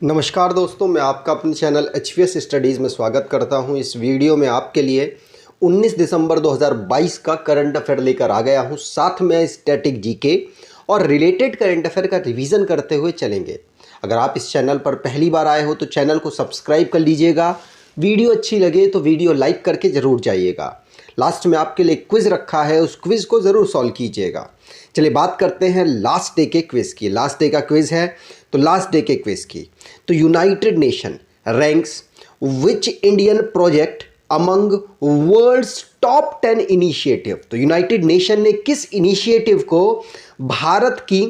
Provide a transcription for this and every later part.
नमस्कार दोस्तों, मैं आपका अपने चैनल HVS स्टडीज़ में स्वागत करता हूं। इस वीडियो में आपके लिए 19 दिसंबर 2022 का करंट अफेयर लेकर आ गया हूं। साथ में स्टैटिक जीके और रिलेटेड करंट अफेयर का रिवीजन करते हुए चलेंगे। अगर आप इस चैनल पर पहली बार आए हो तो चैनल को सब्सक्राइब कर लीजिएगा। वीडियो अच्छी लगे तो वीडियो लाइक करके ज़रूर जाइएगा। लास्ट में आपके लिए क्विज़ रखा है, उस क्विज़ को ज़रूर सॉल्व कीजिएगा। चलिए बात करते हैं लास्ट डे के क्विज़ की। लास्ट डे का क्विज़ है तो लास्ट डे के क्विज़ की तो United Nation ranks which Indian project among world's top 10 initiative. तो यूनाइटेड नेशन ने किस इनिशिएटिव को भारत की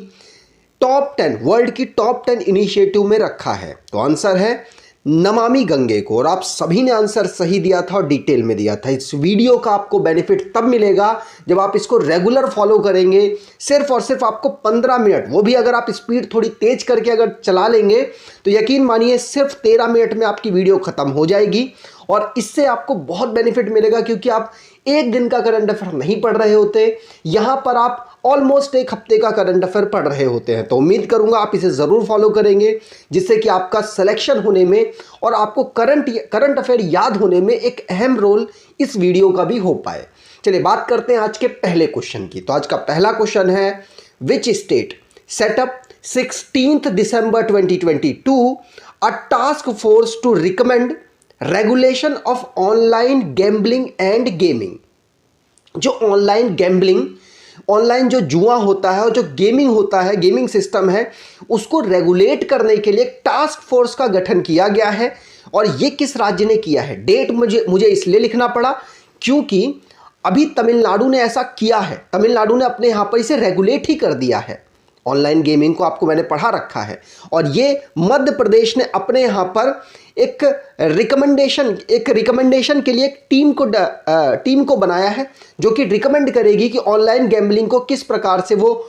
टॉप 10 वर्ल्ड की टॉप 10 इनिशिएटिव में रखा है? तो आंसर है नमामि गंगे को। और आप सभी ने आंसर सही दिया था और डिटेल में दिया था। इस वीडियो का आपको बेनिफिट तब मिलेगा जब आप इसको रेगुलर फॉलो करेंगे। सिर्फ और सिर्फ आपको 15 मिनट, वो भी अगर आप स्पीड थोड़ी तेज करके अगर चला लेंगे तो यकीन मानिए सिर्फ 13 मिनट में आपकी वीडियो खत्म हो जाएगी। और इससे आपको बहुत बेनिफिट मिलेगा क्योंकि आप एक दिन का करंट अफेयर नहीं पढ़ रहे होते, यहां पर आप ऑलमोस्ट एक हफ्ते का करंट अफेयर पढ़ रहे होते हैं। तो उम्मीद करूंगा आप इसे ज़रूर फॉलो करेंगे, जिससे कि आपका सिलेक्शन होने में और आपको करंट अफेयर याद होने में एक अहम रोल इस वीडियो का भी हो पाए। चलिए बात करते हैं आज के पहले क्वेश्चन की। तो आज का पहला क्वेश्चन है, which state setup 16 December 2022 a task force to recommend regulation of online gambling and gaming. जो ऑनलाइन गैम्बलिंग, ऑनलाइन जो जुआ होता है और जो गेमिंग होता है, गेमिंग सिस्टम है, उसको रेगुलेट करने के लिए टास्क फोर्स का गठन किया गया है। और ये किस राज्य ने किया है? डेट मुझे इसलिए लिखना पड़ा क्योंकि अभी तमिलनाडु ने ऐसा किया है। तमिलनाडु ने अपने यहाँ पर इसे रेगुलेट ही कर दिया है। ऑनलाइन गेमिंग को आपको मैंने पढ़ा रखा है। और ये मध्य प्रदेश ने अपने यहाँ पर एक रिकमेंडेशन के लिए एक टीम को बनाया है, जो कि रिकमेंड करेगी कि ऑनलाइन गैम्बलिंग को किस प्रकार से वो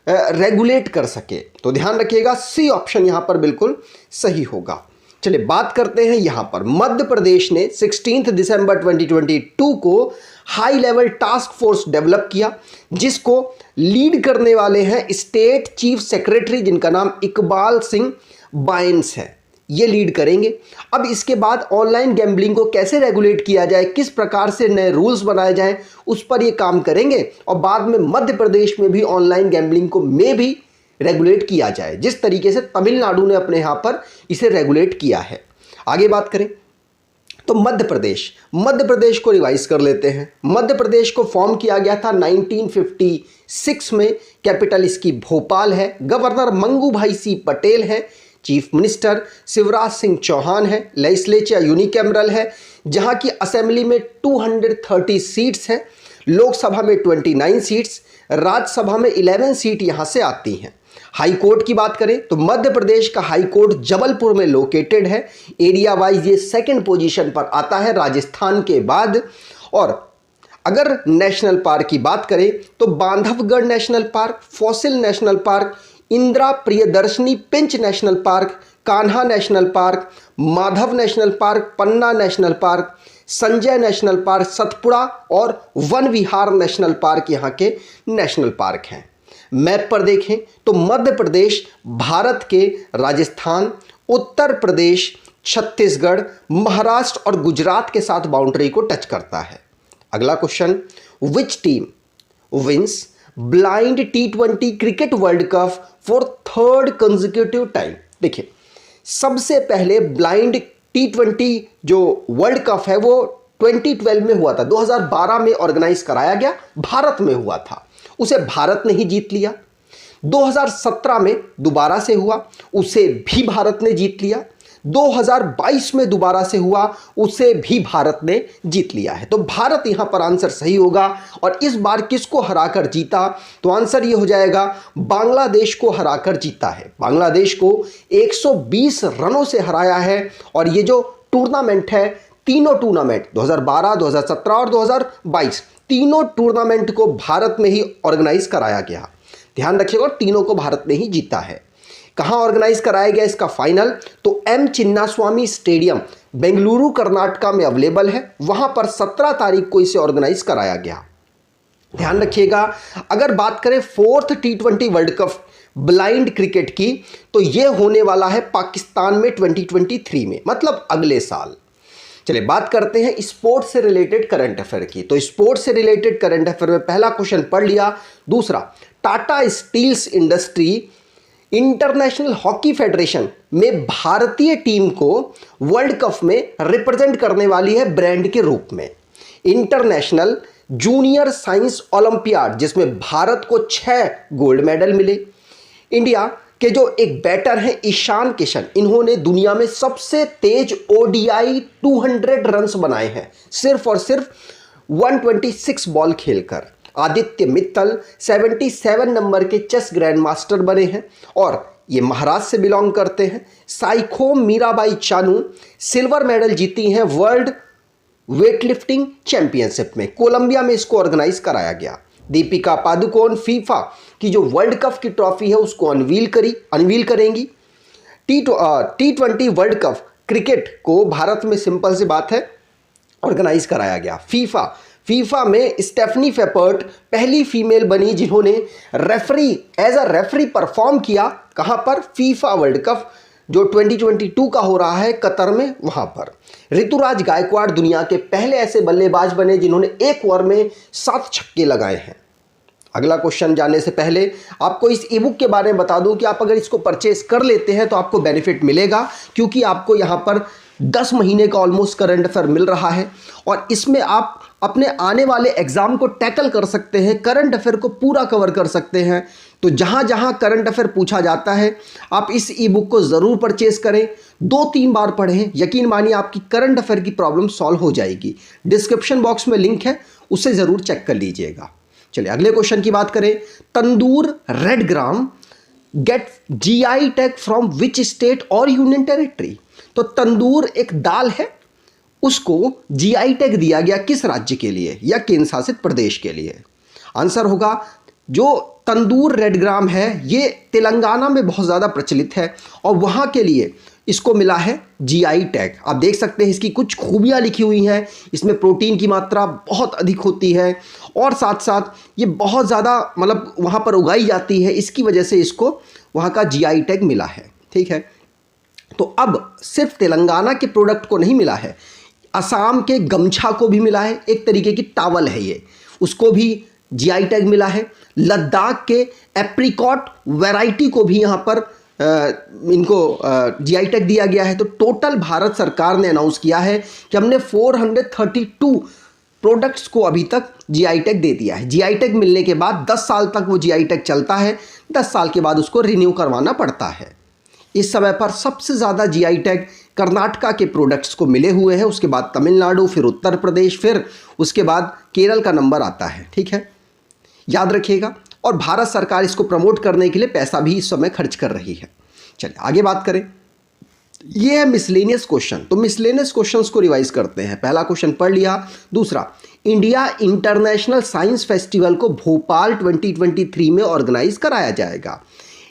रेगुलेट कर सके। तो ध्यान रखिएगा, सी ऑप्शन यहाँ पर बिल्कुल सही होगा। चलिए बात करते हैं यहाँ पर मध्य प्रदेश ने 16 दिसंबर 2022 को high level task force develop किया, जिसको लीड करने वाले हैं स्टेट चीफ सेक्रेटरी, जिनका नाम इकबाल सिंह बाइंस है। ये लीड करेंगे। अब इसके बाद ऑनलाइन गैम्बलिंग को कैसे रेगुलेट किया जाए, किस प्रकार से नए रूल्स बनाए जाएं, उस पर ये काम करेंगे। और बाद में मध्य प्रदेश में भी ऑनलाइन गैम्बलिंग को भी रेगुलेट किया जाए, जिस तरीके से तमिलनाडु ने अपने यहाँ पर इसे रेगुलेट किया है। आगे बात करें तो मध्य प्रदेश को रिवाइज कर लेते हैं। मध्य प्रदेश को फॉर्म किया गया था 1956 में। कैपिटल इसकी भोपाल है। गवर्नर मंगू भाई सी पटेल है। चीफ मिनिस्टर शिवराज सिंह चौहान है। लेजिस्लेचर यूनिकैमरल है, जहां की असेंबली में 230 सीट्स हैं। लोकसभा में 29 सीट्स, राज्यसभा में 11 सीट यहां से आती हैं। हाई कोर्ट की बात करें तो मध्य प्रदेश का हाई कोर्ट जबलपुर में लोकेटेड है। एरिया वाइज ये सेकंड पोजीशन पर आता है राजस्थान के बाद। और अगर नेशनल पार्क की बात करें तो Bandhavgarh national park, fossil national park, Indira Priyadarshini Pench national park, Kanha national park, Madhav national park, Panna national park, Sanjay national park, Satpura और वन विहार नेशनल पार्क यहाँ के नेशनल पार्क हैं। मैप पर देखें तो मध्य प्रदेश भारत के राजस्थान, उत्तर प्रदेश, छत्तीसगढ़, महाराष्ट्र और गुजरात के साथ बाउंड्री को टच करता है। अगला question, which team wins blind T20 cricket world cup for third consecutive time? देखिए, सबसे पहले ब्लाइंड T20 जो वर्ल्ड कप है वो 2012 में हुआ था। 2012 में ऑर्गेनाइज कराया गया, भारत में हुआ था। उसे भारत ने ही जीत लिया। 2017 में दोबारा से हुआ, उसे भी भारत ने जीत लिया। 2022 में दोबारा से हुआ, उसे भी भारत ने जीत लिया है। तो भारत यहां पर आंसर सही होगा। और इस बार किसको हराकर जीता? तो आंसर ये हो जाएगा, बांग्लादेश को हराकर जीता है। बांग्लादेश को 120 रनों से हराया है। और ये जो टूर्नामेंट है, तीनों टूर्नामेंट 2012, 2017 और 2022 तीनों टूर्नामेंट को भारत में ही ऑर्गेनाइज कराया गया। ध्यान रखिएगा, तीनों को भारत ने ही जीता है। कहां ऑर्गेनाइज कराया गया इसका फाइनल? तो एम चिन्नास्वामी स्टेडियम बेंगलुरु कर्नाटका में अवेलेबल है। वहां पर 17 तारीख को इसे ऑर्गेनाइज कराया गया। ध्यान रखिएगा, अगर बात करें fourth T20 world cup blind cricket की, तो ये होने वाला है पाकिस्तान में 2023 में, मतलब अगले साल। चलिए बात करते हैं स्पोर्ट्स से रिलेटेड करंट अफेयर की। तो स्पोर्ट्स से रिलेटेड करंट अफेयर में पहला क्वेश्चन पढ़ लिया। दूसरा, Tata steels industry international hockey federation में भारतीय टीम को वर्ल्ड कप में रिप्रेजेंट करने वाली है ब्रांड के रूप में। इंटरनेशनल जूनियर साइंस ओलंपियाड जिसमें भारत को 6 गोल्ड मेडल मिले। इंडिया के जो एक बैटर हैं ईशान किशन, इन्होंने दुनिया में सबसे तेज ओडीआई 200 रन्स बनाए हैं सिर्फ और सिर्फ 126 बॉल खेलकर। आदित्य मित्तल 77 नंबर के चेस ग्रैंड मास्टर बने हैं और ये महाराष्ट्र से बिलोंग करते हैं। साइखोम मीराबाई चानू सिल्वर मेडल जीती हैं वर्ल्ड वेटलिफ्टिंग चैंपियनशिप में। कोलंबिया में इसको ऑर्गेनाइज कराया गया। दीपिका पादुकोण फीफा की जो वर्ल्ड कप की ट्रॉफी है उसको अनवील करेंगी। T20 वर्ल्ड कप क्रिकेट को भारत में सिंपल सी बात है ऑर्गेनाइज कराया गया। फीफा में स्टेफनी फेपर्ट पहली फीमेल बनी जिन्होंने एज अ रेफरी परफॉर्म किया। कहां पर? फीफा वर्ल्ड कप जो 2022 का हो रहा है कतर में, वहां पर। ऋतुराज गायकवाड़ दुनिया के पहले ऐसे बल्लेबाज बने जिन्होंने एक ओवर में 7 छक्के लगाए हैं। अगला क्वेश्चन जानने से पहले आपको इस ई बुक के बारे में बता दूं कि आप अगर इसको परचेस कर लेते हैं तो आपको बेनिफिट मिलेगा, क्योंकि आपको यहां पर 10 महीने का ऑलमोस्ट करंट अफेयर मिल रहा है और इसमें आप अपने आने वाले एग्जाम को टैकल कर सकते हैं, करंट अफेयर को पूरा कवर कर सकते हैं। तो जहां जहां करंट अफेयर पूछा जाता है आप इस ई बुक को ज़रूर परचेस करें, 2-3 बार पढ़ें, यकीन मानिए आपकी करंट अफेयर की प्रॉब्लम सॉल्व हो जाएगी। डिस्क्रिप्शन बॉक्स में लिंक है, उसे ज़रूर चेक कर लीजिएगा। चलिए अगले क्वेश्चन की बात करें। Tandur red gram get GI tag from which state और यूनियन टेरिटरी? तो तंदूर एक दाल है, उसको जीआई टैग दिया गया किस राज्य के लिए या केंद्र शासित प्रदेश के लिए? आंसर होगा जो तंदूर रेड ग्राम है ये तेलंगाना में बहुत ज़्यादा प्रचलित है और वहाँ के लिए इसको मिला है जीआई टैग। आप देख सकते हैं इसकी कुछ खूबियाँ लिखी हुई हैं, इसमें प्रोटीन की मात्रा बहुत अधिक होती है और साथ साथ ये बहुत ज़्यादा मतलब वहाँ पर उगाई जाती है, इसकी वजह से इसको वहाँ का जीआई टैग मिला है। ठीक है, तो अब सिर्फ तेलंगाना के प्रोडक्ट को नहीं मिला है, असम के गमछा को भी मिला है, एक तरीके की टावल है ये, उसको भी जीआई टैग मिला है। लद्दाख के एप्रिकॉट वैरायटी को भी यहाँ पर इनको जीआई टैग दिया गया है। तो टोटल भारत सरकार ने अनाउंस किया है कि हमने 432 प्रोडक्ट्स को अभी तक जीआई टैग दे दिया है। जीआई टैग मिलने के बाद 10 साल तक वो जीआई टैग चलता है, 10 साल के बाद उसको रिन्यू करवाना पड़ता है। इस समय पर सबसे ज़्यादा जीआई टैग कर्नाटका के प्रोडक्ट्स को मिले हुए हैं, उसके बाद तमिलनाडु, फिर उत्तर प्रदेश, फिर उसके बाद केरल का नंबर आता है। ठीक है, याद रखिएगा। और भारत सरकार इसको प्रमोट करने के लिए पैसा भी इस समय खर्च कर रही है। चलिए आगे बात करें। ये है मिसलेनियस क्वेश्चन, तो मिसलेनियस क्वेश्चंस को रिवाइज करते हैं। पहला क्वेश्चन पढ़ लिया। दूसरा, इंडिया इंटरनेशनल साइंस फेस्टिवल को भोपाल 2023 में ऑर्गेनाइज कराया जाएगा।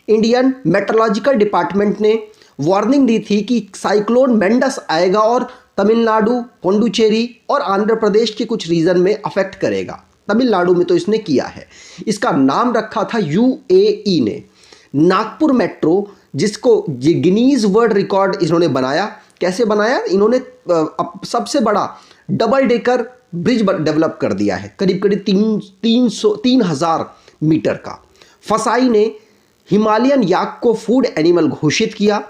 इंडियन मेट्रोलॉजिकल डिपार्टमेंट ने वार्निंग दी थी कि साइक्लोन मेंडस आएगा और तमिलनाडु, पुडुचेरी और आंध्र प्रदेश के कुछ रीजन में अफेक्ट करेगा। तमिलनाडु में तो इसने किया है। इसका नाम रखा था यूएई ने। नागपुर मेट्रो जिसको गिनीज वर्ल्ड रिकॉर्ड इन्होंने बनाया। कैसे बनाया? इन्होंने सबसे बड़ा डबल डेकर ब्रिज डेवलप कर दिया है, करीब करीब 3,000 मीटर का। फसाई ने हिमालयन याक को फूड एनिमल घोषित किया।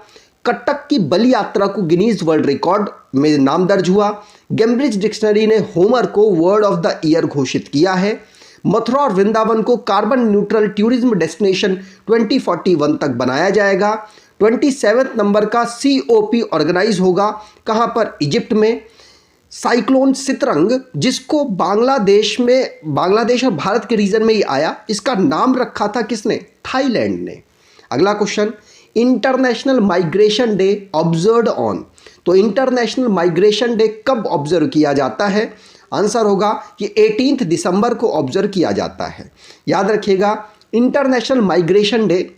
कटक की बलि यात्रा को गिनीज वर्ल्ड रिकॉर्ड में नाम दर्ज हुआ। कैम्ब्रिज डिक्शनरी ने होमर को वर्ड ऑफ द ईयर घोषित किया है। मथुरा और वृंदावन को कार्बन न्यूट्रल टूरिज्म डेस्टिनेशन 2041 तक बनाया जाएगा। 27 नंबर का COP ऑर्गेनाइज होगा। कहां पर? इजिप्ट में। साइक्लोन सितरंग जिसको बांग्लादेश और भारत के रीजन में ही आया, इसका नाम रखा था किसने? थाईलैंड ने। अगला question, international migration day observed on. तो इंटरनेशनल माइग्रेशन डे कब ऑब्जर्व किया जाता है? आंसर होगा कि 18 दिसंबर को ऑब्जर्व किया जाता है। याद रखिएगा, इंटरनेशनल माइग्रेशन डे,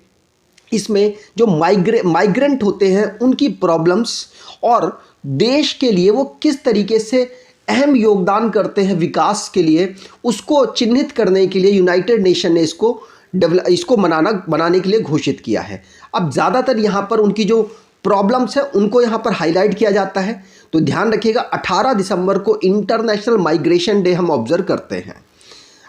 इसमें जो माइग्रेंट होते हैं उनकी प्रॉब्लम्स और देश के लिए वो किस तरीके से अहम योगदान करते हैं विकास के लिए, उसको चिन्हित करने के लिए यूनाइटेड नेशन ने इसको इसको बनाने के लिए घोषित किया है। अब ज़्यादातर यहाँ पर उनकी जो प्रॉब्लम्स है उनको यहाँ पर हाईलाइट किया जाता है। तो ध्यान रखिएगा 18 दिसंबर को इंटरनेशनल माइग्रेशन डे हम ऑब्जर्व करते हैं।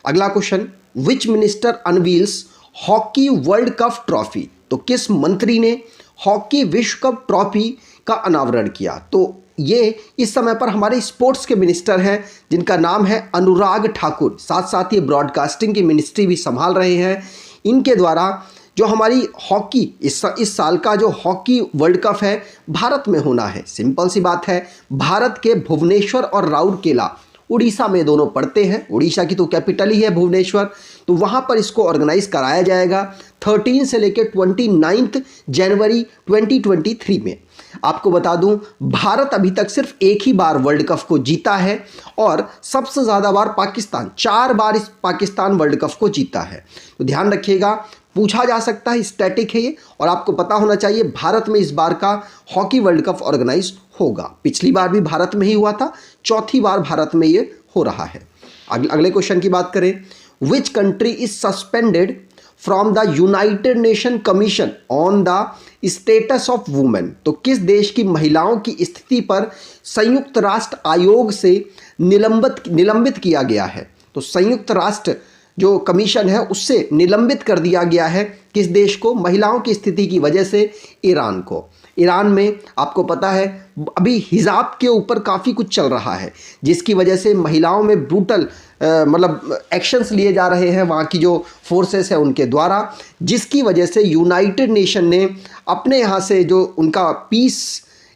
अगला question, which minister unveils hockey world cup trophy? तो किस मंत्री ने हॉकी विश्व कप ट्रॉफी का अनावरण किया? तो ये इस समय पर हमारे स्पोर्ट्स के मिनिस्टर हैं जिनका नाम है अनुराग ठाकुर, साथ साथ ये ब्रॉडकास्टिंग की मिनिस्ट्री भी संभाल रहे हैं। इनके द्वारा जो हमारी हॉकी इस साल का जो हॉकी वर्ल्ड कप है भारत में होना है। सिंपल सी बात है, भारत के भुवनेश्वर और राउरकेला उड़ीसा में दोनों पड़ते हैं। उड़ीसा की तो कैपिटल ही है भुवनेश्वर, तो वहाँ पर इसको ऑर्गेनाइज कराया जाएगा 13 से लेकर 29 जनवरी 2023 में। आपको बता दूं, भारत अभी तक सिर्फ एक ही बार वर्ल्ड कप को जीता है और सबसे ज़्यादा बार पाकिस्तान, 4 बार इस पाकिस्तान वर्ल्ड कप को जीता है। तो ध्यान रखिएगा, पूछा जा सकता है, स्टैटिक है ये, और आपको पता होना चाहिए भारत में इस बार का हॉकी वर्ल्ड कप ऑर्गेनाइज होगा। पिछली बार भी भारत में ही हुआ था, चौथी बार भारत में ये हो रहा है। अगले क्वेश्चन की बात करें, which country is suspended from the United nation commission on the status of women? तो किस देश की महिलाओं की स्थिति पर संयुक्त राष्ट्र आयोग से निलंबित किया गया है? तो संयुक्त राष्ट्र जो कमीशन है उससे निलंबित कर दिया गया है किस देश को? महिलाओं की स्थिति की वजह से ईरान को। ईरान में आपको पता है अभी हिजाब के ऊपर काफ़ी कुछ चल रहा है, जिसकी वजह से महिलाओं में ब्रूटल मतलब एक्शंस लिए जा रहे हैं वहाँ की जो फोर्सेस है उनके द्वारा, जिसकी वजह से यूनाइटेड नेशन ने अपने यहाँ से जो उनका पीस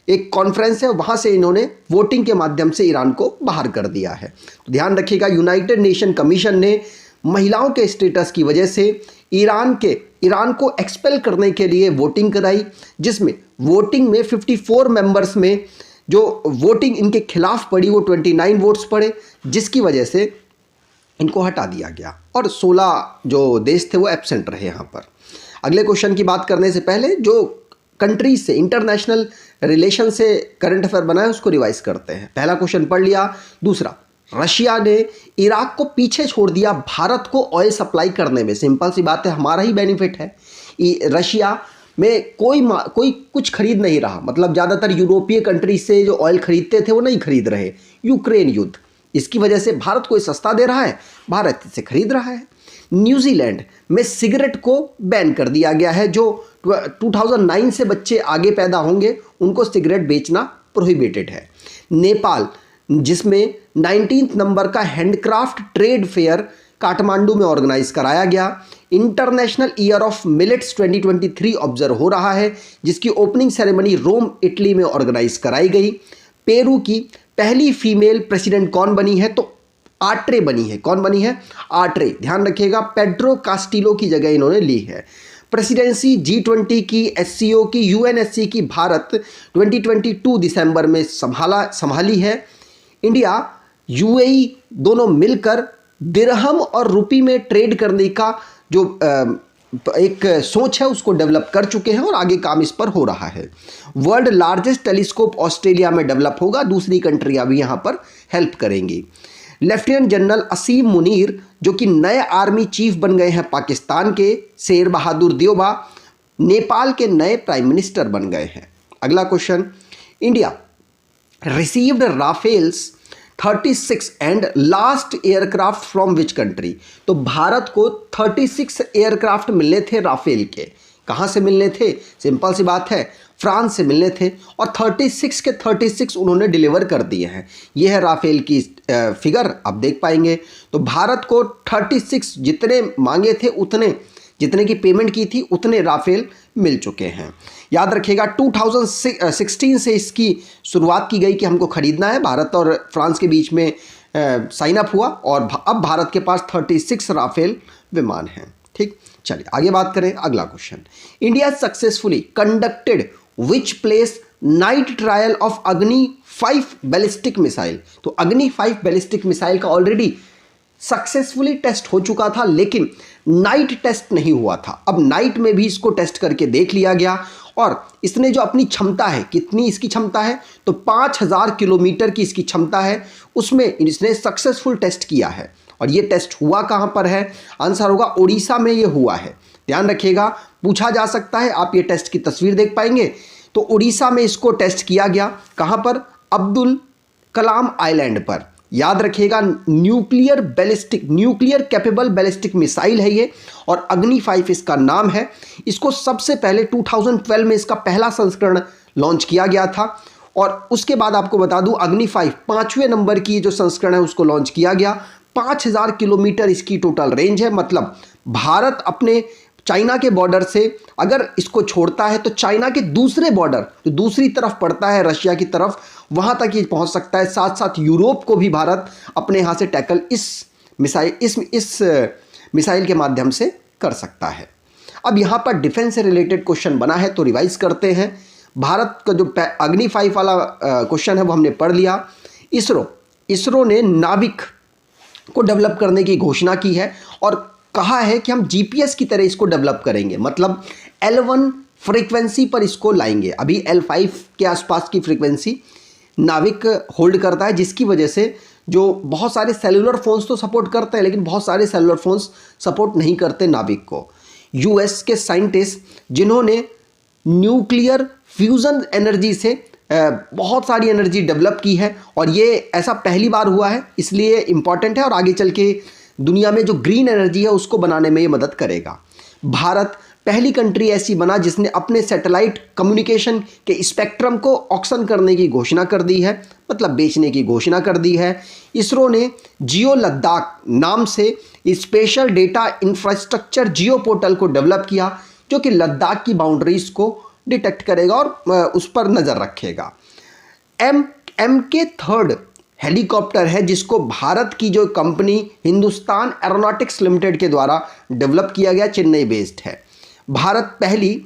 एक कॉन्फ्रेंस है वहाँ से इन्होंने वोटिंग के माध्यम से ईरान को बाहर कर दिया है। तो ध्यान रखिएगा, यूनाइटेड नेशन कमीशन ने महिलाओं के स्टेटस की वजह से ईरान को एक्सपेल करने के लिए वोटिंग कराई, जिसमें वोटिंग में 54 मेंबर्स में जो वोटिंग इनके खिलाफ पड़ी वो 29 वोट्स पड़े, जिसकी वजह से इनको हटा दिया गया और 16 जो देश थे वो एब्सेंट रहे यहाँ पर। अगले क्वेश्चन की बात करने से पहले जो कंट्रीज से इंटरनेशनल रिलेशन से करंट अफेयर बना है उसको रिवाइज करते हैं। पहला क्वेश्चन पढ़ लिया। दूसरा, रशिया ने इराक को पीछे छोड़ दिया भारत को ऑयल सप्लाई करने में। सिंपल सी बात है, हमारा ही बेनिफिट है। रशिया में कोई कुछ खरीद नहीं रहा, मतलब ज़्यादातर यूरोपीय कंट्री से जो ऑयल खरीदते थे वो नहीं खरीद रहे। यूक्रेन युद्ध, इसकी वजह से भारत को सस्ता दे रहा है, भारत से खरीद रहा है। न्यूजीलैंड में सिगरेट को बैन कर दिया गया है, जो 2009 से बच्चे आगे पैदा होंगे उनको सिगरेट बेचना प्रोहिबिटेड है। नेपाल, जिसमें 19 नंबर का हैंडक्राफ्ट ट्रेड फेयर काठमांडू में ऑर्गेनाइज कराया गया। International year of millets 2023 observe हो रहा है, जिसकी ओपनिंग सेरेमनी रोम इटली में ऑर्गेनाइज कराई गई। पेरू की पहली फीमेल प्रेसिडेंट कौन बनी है? तो आट्रे बनी है। कौन बनी है? आट्रे। ध्यान रखिएगा, पेड्रो कास्टिलो की जगह इन्होंने ली है। प्रेसिडेंसी G20 की, SCO की, UNSC की भारत 2022 दिसंबर में संभाली है। इंडिया UAE दोनों मिलकर दिरहम और रुपी में ट्रेड करने का जो एक सोच है उसको डेवलप कर चुके हैं और आगे काम इस पर हो रहा है। वर्ल्ड लार्जेस्ट टेलीस्कोप ऑस्ट्रेलिया में डेवलप होगा, दूसरी कंट्रियां भी यहाँ पर हेल्प करेंगी। लेफ्टिनेंट जनरल असीम मुनीर जो कि नए आर्मी चीफ बन गए हैं पाकिस्तान के, शेर बहादुर देओबा नेपाल के नए प्राइम मिनिस्टर बन गए हैं। अगला question, India received Rafales 36 and last aircraft from which country? तो भारत को 36 एयरक्राफ्ट मिलने थे राफेल के। कहाँ से मिलने थे? सिंपल सी बात है, फ्रांस से मिलने थे और 36 के 36 उन्होंने डिलीवर कर दिए हैं। यह है राफेल की फिगर, आप देख पाएंगे। तो भारत को 36 जितने मांगे थे उतने, जितने की पेमेंट की थी उतने राफेल मिल चुके हैं। याद रखिएगा 2016 से इसकी शुरुआत की गई कि हमको खरीदना है। भारत और फ्रांस के बीच में साइन अप हुआ और अब भारत के पास 36 राफेल विमान हैं। ठीक, चलिए आगे बात करें। अगला question, India successfully conducted which place night trial of अग्नि 5 बैलिस्टिक मिसाइल? तो अग्नि 5 बैलिस्टिक मिसाइल का ऑलरेडी सक्सेसफुली टेस्ट हो चुका था, लेकिन नाइट टेस्ट नहीं हुआ था। अब नाइट में भी इसको टेस्ट करके देख लिया गया और इसने जो अपनी क्षमता है, कितनी इसकी क्षमता है? तो 5000 किलोमीटर की इसकी क्षमता है, उसमें इसने सक्सेसफुल टेस्ट किया है और ये टेस्ट हुआ कहाँ पर है? आंसर होगा उड़ीसा में ये हुआ है। ध्यान रखिएगा, पूछा जा सकता है, आप ये टेस्ट की तस्वीर देख पाएंगे। तो उड़ीसा में इसको टेस्ट किया गया, कहाँ पर? अब्दुल कलाम आइलैंड पर। याद रखिएगा, न्यूक्लियर कैपेबल बैलिस्टिक मिसाइल है ये, और अग्नि 5 इसका नाम है। इसको सबसे पहले 2012 में इसका पहला संस्करण लॉन्च किया गया था, और उसके बाद आपको बता दूं अग्नि 5 5वें नंबर की जो संस्करण है उसको लॉन्च किया गया। 5000 किलोमीटर इसकी टोटल रेंज है, मतलब भारत अपने चाइना के बॉर्डर से अगर इसको छोड़ता है तो चाइना के दूसरे बॉर्डर जो दूसरी तरफ पड़ता है रशिया की तरफ, वहां तक ये पहुंच सकता है। साथ साथ यूरोप को भी भारत अपने यहाँ से टैकल इस मिसाइल के माध्यम से कर सकता है। अब यहाँ पर डिफेंस से रिलेटेड क्वेश्चन बना है तो रिवाइज करते हैं। भारत का जो अग्नि 5 वाला क्वेश्चन है वो हमने पढ़ लिया। इसरो ने नाविक को डेवलप करने की घोषणा की है और कहा है कि हम जीपीएस की तरह इसको डेवलप करेंगे, मतलब L1 फ्रीक्वेंसी पर इसको लाएंगे। अभी L5 के आसपास की फ्रीक्वेंसी नाविक होल्ड करता है, जिसकी वजह से जो बहुत सारे सेलुलर फोन्स तो सपोर्ट करते हैं, लेकिन बहुत सारे सेलुलर फोन्स सपोर्ट नहीं करते नाविक को। यूएस के साइंटिस्ट जिन्होंने न्यूक्लियर फ्यूजन एनर्जी से बहुत सारी एनर्जी डेवलप की है, और ये ऐसा पहली बार हुआ है, इसलिए इम्पॉर्टेंट है और आगे चल के दुनिया में जो ग्रीन एनर्जी है उसको बनाने में ये मदद करेगा। भारत पहली कंट्री ऐसी बना जिसने अपने सैटेलाइट कम्युनिकेशन के स्पेक्ट्रम को ऑक्शन करने की घोषणा कर दी है, मतलब बेचने की घोषणा कर दी है। इसरो ने जियो लद्दाख नाम से स्पेशल डेटा इंफ्रास्ट्रक्चर जियो पोर्टल को डेवलप किया, जो कि लद्दाख की बाउंड्रीज को डिटेक्ट करेगा और उस पर नज़र रखेगा। MK3 हेलीकॉप्टर है जिसको भारत की जो कंपनी हिंदुस्तान एरोनॉटिक्स लिमिटेड के द्वारा डेवलप किया गया, चेन्नई बेस्ड है। भारत पहली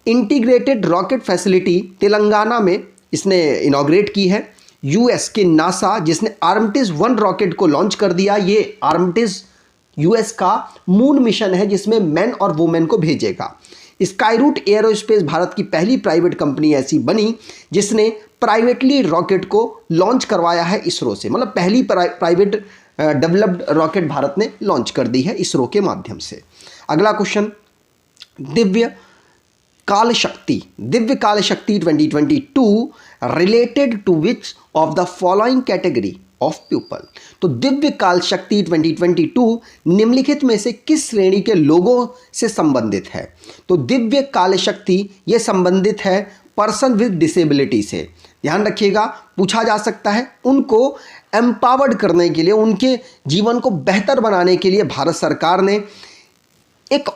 इंटीग्रेटेड रॉकेट फैसिलिटी तेलंगाना में इसने इनॉग्रेट की है। यूएस के नासा जिसने आर्मटिस 1 रॉकेट को लॉन्च कर दिया, ये आर्मटिस यूएस का मून मिशन है जिसमें मैन और वुमेन को भेजेगा। स्काईरूट एरोस्पेस भारत की पहली प्राइवेट कंपनी ऐसी बनी जिसने प्राइवेटली रॉकेट को लॉन्च करवाया है इसरो से, मतलब पहली प्राइवेट डेवलप्ड रॉकेट भारत ने लॉन्च कर दी है इसरो के माध्यम से। अगला question, Divya Kala Shakti 2022 related to which of the following category of people. तो दिव्य काल शक्ति 2022 निम्नलिखित में से किस श्रेणी के लोगों से संबंधित है? तो दिव्य काल शक्ति ये संबंधित है पर्सन विद डिसेबिलिटी से। ध्यान रखिएगा, पूछा जा सकता है। उनको एम्पावर्ड करने के लिए, उनके जीवन को बेहतर बनाने के लिए भारत सरकार ने एक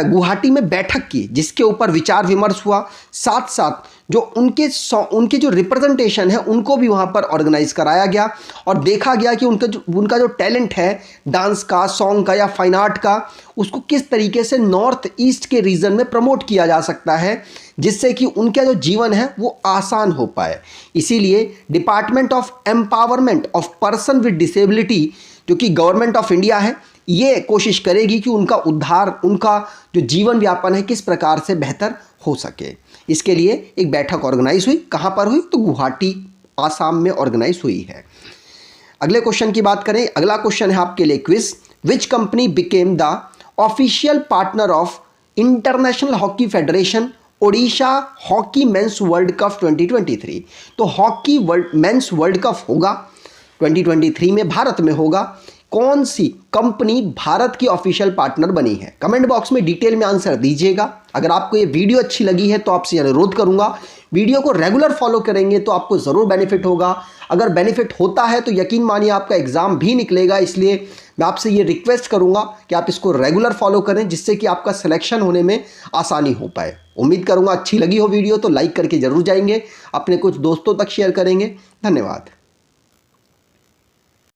गुवाहाटी में बैठक की जिसके ऊपर विचार विमर्श हुआ। साथ साथ जो उनके जो रिप्रेजेंटेशन है उनको भी वहाँ पर ऑर्गेनाइज कराया गया और देखा गया कि उनका जो टैलेंट है डांस का, सॉन्ग का या फाइन आर्ट का, उसको किस तरीके से नॉर्थ ईस्ट के रीजन में प्रमोट किया जा सकता है जिससे कि उनका जो जीवन है वो आसान हो पाए। इसीलिए department of empowerment of person with disability जो कि गवर्नमेंट ऑफ इंडिया है, ये कोशिश करेगी कि उनका उद्धार, उनका जो जीवन व्यापन है किस प्रकार से बेहतर हो सके। इसके लिए एक बैठक ऑर्गेनाइज हुई। कहाँ पर हुई? तो गुवाहाटी, आसाम में ऑर्गेनाइज हुई है। अगले क्वेश्चन की बात करें। अगला क्वेश्चन है आपके लिए quiz, which company became the official partner of international hockey federation Odisha hockey mains world cup 2023। तो हॉकी मेंस वर्ल्ड कप होगा 2023 में, भारत में होगा। कौन सी कंपनी भारत की ऑफिशियल पार्टनर बनी है? कमेंट बॉक्स में डिटेल में आंसर दीजिएगा। अगर आपको ये वीडियो अच्छी लगी है तो आपसे अनुरोध करूंगा, वीडियो को रेगुलर फॉलो करेंगे तो आपको ज़रूर बेनिफिट होगा। अगर बेनिफिट होता है तो यकीन मानिए आपका एग्जाम भी निकलेगा, इसलिए मैं आपसे ये रिक्वेस्ट करूंगा कि आप इसको रेगुलर फॉलो करें जिससे कि आपका सिलेक्शन होने में आसानी हो पाए। उम्मीद करूंगा अच्छी लगी हो वीडियो तो लाइक करके जरूर जाएंगे, अपने कुछ दोस्तों तक शेयर करेंगे। धन्यवाद।